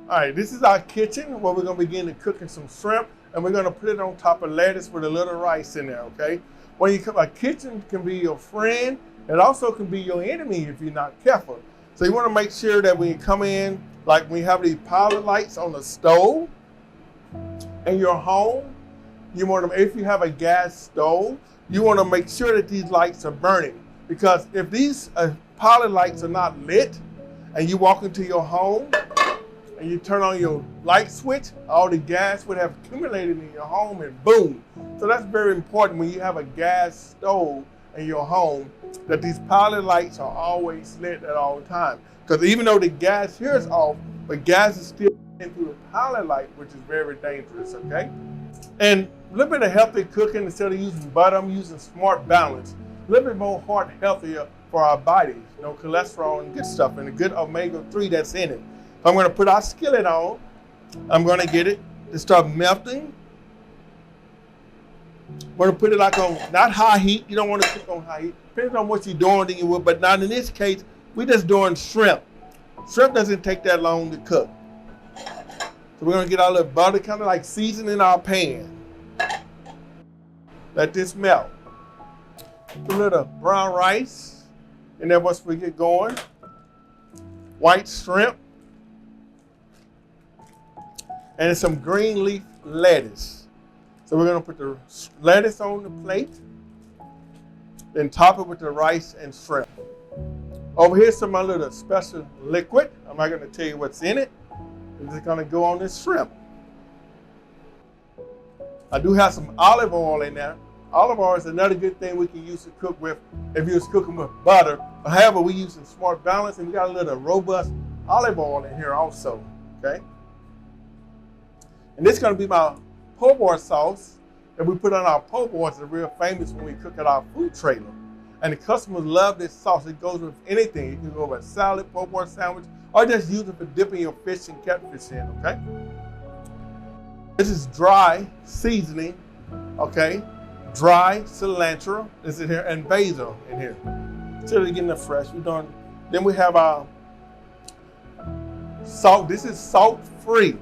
All right, this is our kitchen where we're gonna begin to cooking some shrimp, and we're gonna put it on top of lettuce with a little rice in there, okay? When you come, a kitchen can be your friend, it also can be your enemy if you're not careful. So you wanna make sure that when you come in, like when you have these pilot lights on the stove in your home, you want to, if you have a gas stove, you wanna make sure that these lights are burning. Because if these pilot lights are not lit, and you walk into your home, and you turn on your light switch, all the gas would have accumulated in your home and boom. So that's very important when you have a gas stove in your home, that these pilot lights are always lit at all times. Because even though the gas here is off, but gas is still in through the pilot light, which is very dangerous, okay? And a little bit of healthy cooking, instead of using butter, I'm using Smart Balance. A little bit more heart healthier for our bodies, no cholesterol and good stuff, and a good omega-3 that's in it. I'm going to put our skillet on. I'm going to get it to start melting. I'm going to put it like on, not high heat. You don't want to cook on high heat. Depends on what you're doing, then you will. But not in this case, we're just doing shrimp. Shrimp doesn't take that long to cook. So we're going to get our little butter, kind of like seasoning our pan. Let this melt. Put a little brown rice in there once we get going. White shrimp. And some green leaf lettuce. So we're gonna put the lettuce on the plate, then top it with the rice and shrimp. Over here's some of my little special liquid. I'm not gonna tell you what's in it. It's just gonna go on this shrimp. I do have some olive oil in there. Olive oil is another good thing we can use to cook with if you was cooking with butter. However, we're using Smart Balance, and we got a little robust olive oil in here also, okay? And this is going to be my po' boy sauce that we put on our po' boys. It's real famous when we cook at our food trailer. And the customers love this sauce. It goes with anything. You can go with a salad, po' boy sandwich, or just use it for dipping your fish and catfish in, okay? This is dry seasoning, okay? Dry cilantro is in here, and basil in here. Instead of getting it fresh, we're doing. Then we have our salt. This is salt-free.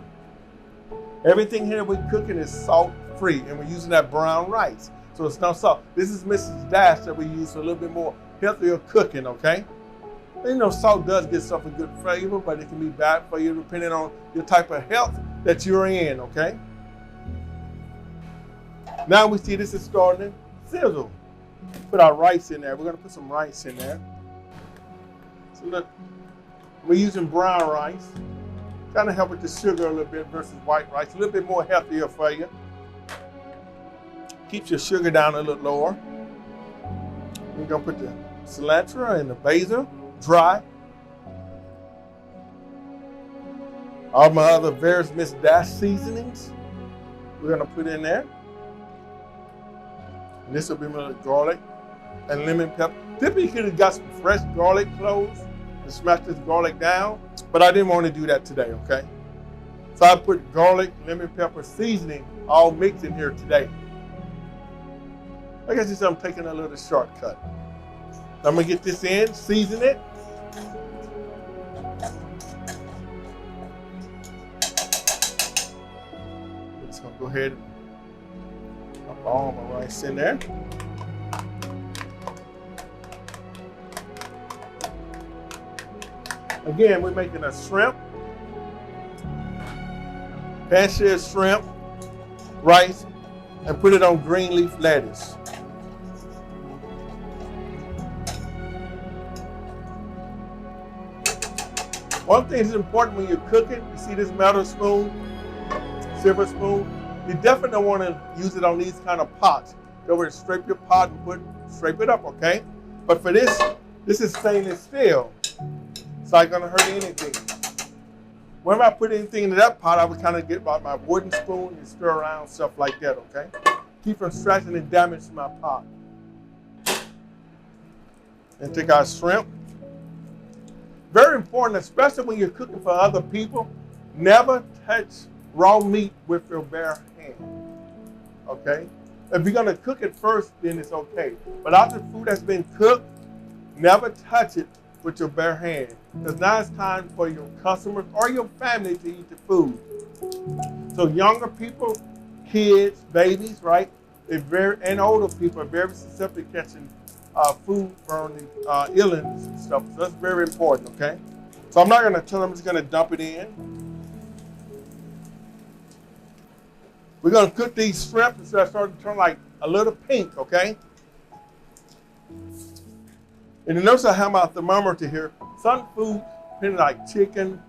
Everything here we're cooking is salt-free, and we're using that brown rice, so it's no salt. This is Mrs. Dash that we use for a little bit more healthier cooking, okay? And you know, salt does get some good flavor, but it can be bad for you depending on your type of health that you're in, okay? Now we see this is starting to sizzle. Put our rice in there. We're gonna put some rice in there. So look, we're using brown rice. Kind of help with the sugar a little bit versus white rice. A little bit more healthier for you. Keeps your sugar down a little lower. We're gonna put the cilantro and the basil, dry. All my other various Miss Dash seasonings, we're gonna put in there. And this will be my little garlic and lemon pepper. Typically, you could have got some fresh garlic cloves and smash this garlic down, but I didn't want to do that today, okay? So I put garlic, lemon pepper seasoning all mixed in here today. I guess I'm taking a little shortcut. I'm gonna get this in, season it. Just gonna go ahead and put all my rice in there. Again, we're making a shrimp, pan-seared shrimp, rice, and put it on green leaf lettuce. One thing that's important when you're cooking, you see this metal spoon, silver spoon, you definitely don't want to use it on these kind of pots. Go over and scrape your pot and scrape it up, okay? But for this is stainless steel. It's not gonna hurt anything. Whenever I put anything into that pot, I would kind of get about my wooden spoon and stir around, stuff like that, okay? Keep from scratching and damaging my pot. And take our shrimp. Very important, especially when you're cooking for other people, never touch raw meat with your bare hand, okay? If you're gonna cook it first, then it's okay. But after the food has been cooked, never touch it with your bare hand. Because now it's time for your customers or your family to eat the food. So younger people, kids, babies, right? And older people are very susceptible to catching food-borne illness and stuff. So that's very important, okay? So I'm not going to tell them, I'm just going to dump it in. We're going to cook these shrimp until they start to turn like a little pink, okay? And you notice I have my thermometer here. Some food, depending like chicken,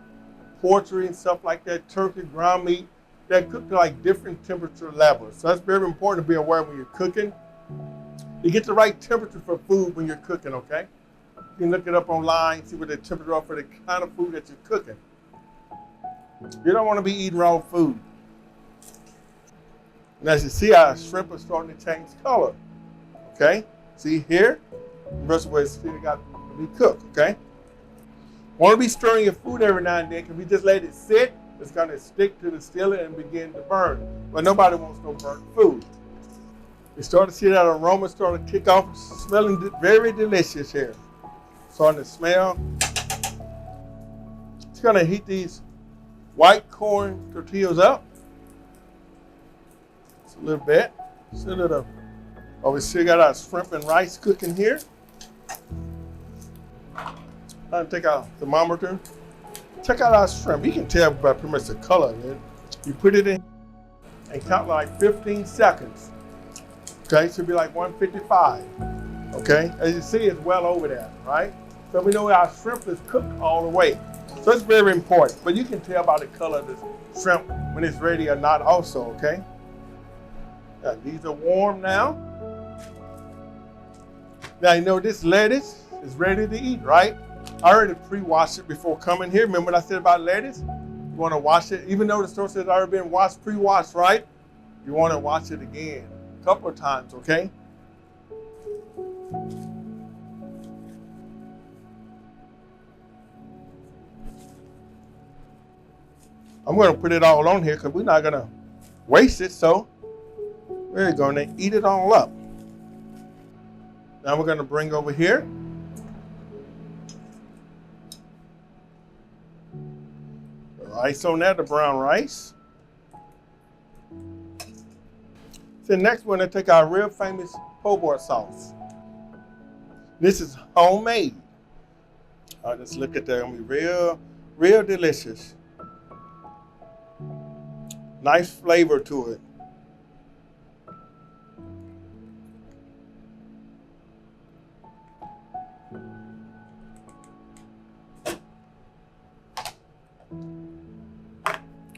poultry, and stuff like that, turkey, ground meat, they cook to like different temperature levels. So that's very important to be aware when you're cooking. You get the right temperature for food when you're cooking, okay? You can look it up online, see what the temperature is for the kind of food that you're cooking. You don't want to be eating raw food. And as you see, our shrimp are starting to change color, okay? See here, the rest of the way it's still got to be cooked, okay? Want to be stirring your food every now and then, because we just let it sit, it's going to stick to the skillet and begin to burn. But nobody wants no burnt food. You start to see that aroma start to kick off, smelling very delicious here. Starting to smell. It's going to heat these white corn tortillas up. Just a little bit. Just a little. Oh, we still got our shrimp and rice cooking here. I'm going to take our thermometer. Check out our shrimp. You can tell by pretty much the color of it. You put it in and count like 15 seconds. Okay, should be like 155. Okay, as you see, it's well over that, right? So we know our shrimp is cooked all the way. So it's very important. But you can tell by the color of the shrimp when it's ready or not also, okay? Now, these are warm now. Now, you know this lettuce is ready to eat, right? I already pre-washed it before coming here. Remember what I said about lettuce? You want to wash it, even though the store says it's already been washed, pre-washed, right? You want to wash it again a couple of times, okay? I'm going to put it all on here because we're not going to waste it, so we're going to eat it all up. Now we're going to bring over here. Rice on that, the brown rice. So next we're going to take our real famous po' boy sauce. This is homemade. I'll just look at that. It's going to be real delicious. Nice flavor to it.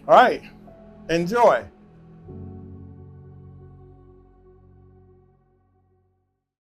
All right, enjoy.